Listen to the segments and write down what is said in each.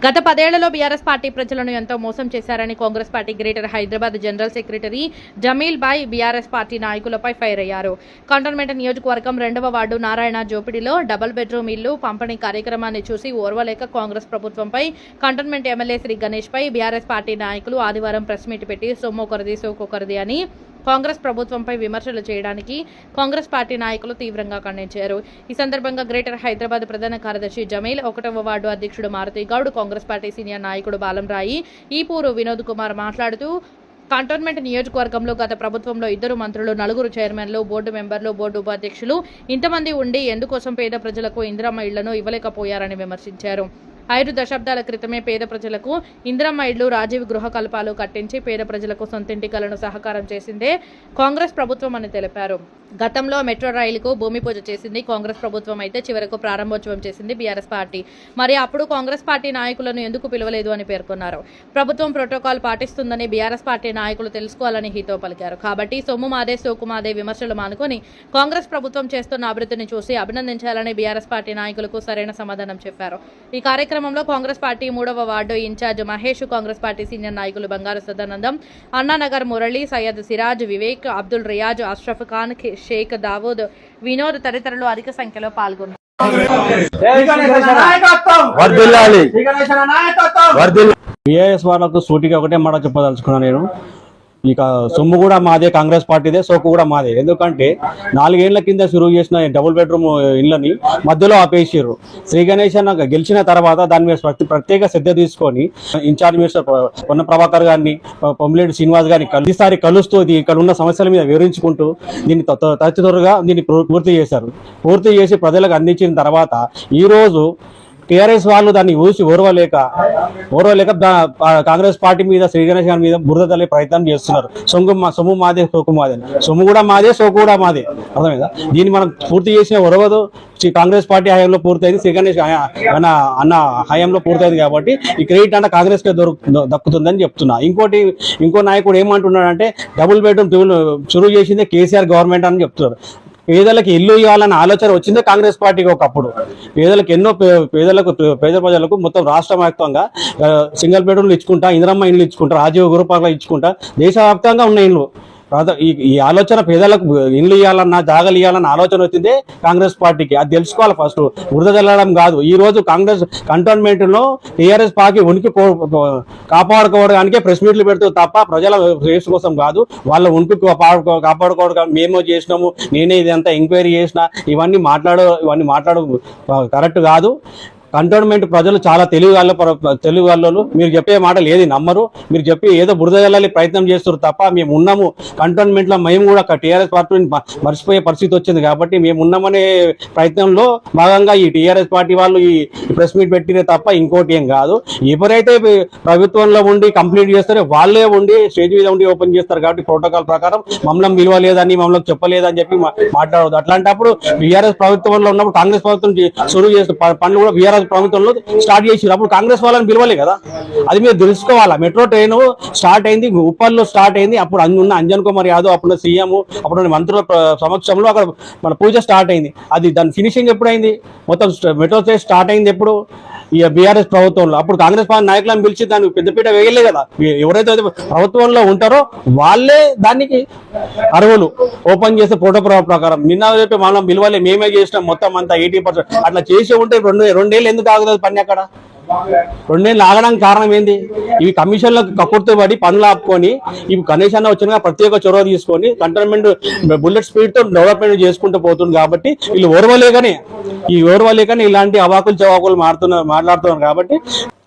గత 10 ఏళ్లలో BRS party ప్రజలను ఎంతో మోసం చేశారని Congress party Greater Hyderabad general secretary Jameel Bhai BRS party నాయకులపై ఫైర్ అయ్యారు. కంటోన్మెంట్ నియోజకవర్గం 2వ వార్డు నారాయణ జోపిడిలో డబుల్ బెడ్రూమ్ ఇల్లు పంపిణీ కార్యక్రమాన్ని చూసి ఓర్వలేక కాంగ్రెస్ ప్రభుత్వంపై కంటోన్మెంట్ ఎమ్మెల్యే శ్రీ గణేష్ పై బీఆర్ఎస్ పార్టీ నాయకులు ఆదివారం ప్రెస్ మీట్ పెట్టి సొమ్మొకరిది సోకొకరిది అని కాంగ్రెస్ ప్రభుత్వంపై విమర్శలు చేయడానికి కాంగ్రెస్ పార్టీ నాయకులు తీవ్రంగా ఖండించారు. ఈ సందర్భంగా గ్రేటర్ హైదరాబాద్ ప్రధాన కార్యదర్శి జమీల్, 1వ వార్డు అధ్యక్షుడు మారుతి గౌడ్, కాంగ్రెస్ పార్టీ సీనియర్ నాయకుడు బాలంరాయి, ఈపూరు వినోద్ కుమార్ మాట్లాడుతూ కంటోన్మెంట్ నియోజకవర్గంలో గత ప్రభుత్వంలో 2 మంత్రులు, 4 చైర్మన్లు, బోర్డు మెంబర్లు, బోర్డు ఉపాధ్యక్షులు ఇంతమంది ఉండి ఎందుకోసం పేద ప్రజలకు ఇందిరమ్మ ఇళ్లను ఇవ్వలేకపోయారని విమర్శించారు. 5 దశాబ్దాల క్రితమే పేద ప్రజలకు ఇందిరమ్మ ఇళ్లు, రాజీవ్ గృహ కల్పాలు కట్టించి పేద ప్రజలకు సొంతింటి కలను సహకారం చేసిందే కాంగ్రెస్ ప్రభుత్వం అని తెలిపారు. గతంలో మెట్రో రైలుకు భూమి పూజ చేసింది కాంగ్రెస్ ప్రభుత్వం అయితే చివరకు ప్రారంభోత్సవం చేసింది బీఆర్ఎస్ పార్టీ. మరి అప్పుడు కాంగ్రెస్ పార్టీ నాయకులను ఎందుకు పిలవలేదు అని పేర్కొన్నారు. ప్రభుత్వం ప్రోటోకాల్ పాటిస్తుందని బీఆర్ఎస్ పార్టీ నాయకులు తెలుసుకోవాలని హితో పలికారు. కాబట్టి సొమ్ము మాదే సోకు మాదే విమర్శలు మానుకొని కాంగ్రెస్ ప్రభుత్వం చేస్తున్న అభివృద్ధిని చూసి అభినందించాలని బీఆర్ఎస్ పార్టీ నాయకులకు సరైన సమాధానం చెప్పారు. ఈ కార్యక్రమంలో కాంగ్రెస్ పార్టీ 3వ ward incharge Mahesh, Congress party senior నాయకులు బంగారు సదానందం, అన్నానగర్ మురళి, సయ్యద్ సిరాజ్, వివేక్, అబ్దుల్ రియాజ్, అష్రఫ్ ఖాన్, షేక్ దావూద్, వినోద్ తదితరులు అధిక సంఖ్యలో పాల్గొన్నారు. బీఆర్ఎస్ వాళ్ళకు సూటిగా ఒకటే మాట చెప్పదలుచుకున్నాను నేను. ఇక సొమ్ము కూడా మాదే, కాంగ్రెస్ పార్టీదే, సోకు కూడా మాదే. ఎందుకంటే 4 ఏళ్ల కింద షురువు చేసిన డబుల్ బెడ్రూమ్ ఇళ్ళని మధ్యలో ఆపేసారు. శ్రీ గణేష్ అన్న గెలిచిన తర్వాత దాని మీద ప్రత్యేక శ్రద్ధ తీసుకొని ఇన్ఛార్జ్ మినిస్టర్ పొన్న ప్రభాకర్ గారిని, పొమ్మిలేటి శ్రీనివాస్ గారిని ఈసారి కలుస్తూ ఇక్కడ ఉన్న సమస్యల మీద వివరించుకుంటూ దీన్ని తరచుగా దీన్ని పూర్తి చేశారు. పూర్తి చేసి ప్రజలకు అందించిన తర్వాత ఈరోజు టీఆర్ఎస్ వాళ్ళు దాన్ని ఓర్వలేక కాంగ్రెస్ పార్టీ మీద, శ్రీ గణేష్ గారి మీద బురద తల్లే ప్రయత్నం చేస్తున్నారు. సొమ్ము మాదే సోకు మాదే, సొమ్ము కూడా మాదే సోకు కూడా మాదే. అర్థమైందా? దీన్ని మనం పూర్తి చేసిన ఒరవదు కాంగ్రెస్ పార్టీ హయాంలో పూర్తయింది, శ్రీ గణేష్ అన్న హయాంలో పూర్తయింది. కాబట్టి ఈ క్రెడిట్ అంటే కాంగ్రెస్ కే దక్కుతుందని చెప్తున్నా. ఇంకో నాయకుడు ఏమంటున్నాడంటే డబుల్ బెడ్రూమ్ షురువు చేసిందే కేసీఆర్ గవర్నమెంట్ అని చెప్తున్నారు. పేదలకు ఇల్లు ఇవ్వాలన్న ఆలోచన వచ్చిందే కాంగ్రెస్ పార్టీకి ఒకప్పుడు. పేద ప్రజలకు మొత్తం రాష్ట్ర వ్యాప్తంగా సింగిల్ బెడ్రూమ్లు ఇచ్చుకుంటా, ఇందిరమ్మ ఇండ్లు ఇచ్చుకుంటా, రాజీవ్ గృహపాలు ఇచ్చుకుంటా దేశవ్యాప్తంగా ఉన్న ఇండ్లు. ఈ ఆలోచన పేదలకు ఇండ్లు ఇవ్వాలన్నా, జాగాలు ఇవ్వాలన్న ఆలోచన వచ్చిందే కాంగ్రెస్ పార్టీకి. అది తెలుసుకోవాలి. ఫస్ట్ వృధా చల్లడం కాదు. ఈ రోజు కాంగ్రెస్ కంటోన్మెంట్ లో టీఆర్ఎస్ పార్టీ ఉనికి కాపాడుకోవడానికే ప్రెస్ మీట్లు పెడుతూ తప్ప ప్రజల రేస్ కోసం కాదు. వాళ్ళ ఉనికి కాపాడుకోవడం మేము చేసినాము, నేనే ఇదంతా ఎంక్వైరీ చేసిన, ఇవన్నీ మాట్లాడు కరెక్ట్ కాదు. కంటోన్మెంట్ ప్రజలు చాలా తెలివి వాళ్ళు. మీరు చెప్పే మాటలు ఏది నమ్మరు. మీరు చెప్పి ఏదో బురద జల్లాలి ప్రయత్నం చేస్తారు తప్ప మేము ఉన్నాము కంటోన్మెంట్ లో, మేము కూడా టీఆర్ఎస్ పార్టీని మర్చిపోయే పరిస్థితి వచ్చింది. కాబట్టి మేము ఉన్నామనే ప్రయత్నంలో భాగంగా ఈ టీఆర్ఎస్ పార్టీ వాళ్ళు ఈ ప్రెస్ మీట్ పెట్టినే తప్ప ఇంకోటి ఏం కాదు. ఎవరైతే ప్రభుత్వంలో ఉండి కంప్లీట్ చేస్తారో వాళ్ళే ఉండి స్టేజ్ మీద ఉండి ఓపెన్ చేస్తారు. కాబట్టి ప్రోటోకాల్ ప్రకారం మమ్మల్ని పిలవలేదని, మమ్మల్ని చెప్పలేదని చెప్పి మాట్లాడదు. అట్లాంటప్పుడు బీఆర్ఎస్ ప్రభుత్వంలో ఉన్నప్పుడు కాంగ్రెస్ ప్రభుత్వం షురువు చేసిన పనులు కూడా బీఆర్ఎస్ ప్రభుత్వంలో స్టార్ట్ చేసి అప్పుడు కాంగ్రెస్ వాళ్ళని పిలవలే కదా. అది మీరు తెలుసుకోవాలా. మెట్రో ట్రైన్ స్టార్ట్ అయింది, ఉప్పల్లో స్టార్ట్ అయింది. అప్పుడు ఉన్న అంజన్ కుమార్ యాదవ్, అప్పుడు సీఎం, అప్పుడు మంత్రుల సమక్షంలో అక్కడ మన పూజ స్టార్ట్ అయింది. అది దాని ఫినిషింగ్ ఎప్పుడైంది? మొత్తం మెట్రో ట్రైన్ స్టార్ట్ అయింది ఎప్పుడు? ఈ బీఆర్ఎస్ ప్రభుత్వంలో. అప్పుడు కాంగ్రెస్ పార్టీ నాయకులను పిలిచి దాన్ని పెద్దపీట వేయలే కదా. ఎవరైతే ప్రభుత్వంలో ఉంటారో వాళ్ళే దానికి అర్హులు. ఓపెన్ చేసే ప్రోటోకాల్ ప్రకారం నిన్న చెప్పి మనం పిలవలే, మేమే చేసినాం మొత్తం అంతా 80%. అట్లా చేసి ఉంటే 2 ఏళ్ళు ఎందుకు ఆగుతుంది పని? అక్కడ 2 ఏళ్ళు ఆగడానికి కారణం ఏంది? ఇవి కమిషన్లకు కక్కుర్తు పడి పనులు ఆపుకొని ఇవి గణేష్ అన్న వచ్చిన ప్రత్యేక చొరవ తీసుకొని కంటోన్మెంట్ బుల్లెట్ స్పీడ్ తో డెవలప్మెంట్ చేసుకుంటూ పోతుంది. కాబట్టి వీళ్ళు ఓర్వలేకనే ఇలాంటి అవాకులు చవాకులు మాట్లాడుతున్నారు. కాబట్టి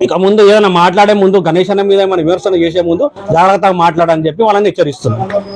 ఇక ముందు ఏదైనా మాట్లాడే ముందు, గణేష్ అన్న మీద ఏమైనా విమర్శన చేసే ముందు జాగ్రత్తగా మాట్లాడని చెప్పి వాళ్ళని హెచ్చరిస్తున్నారు.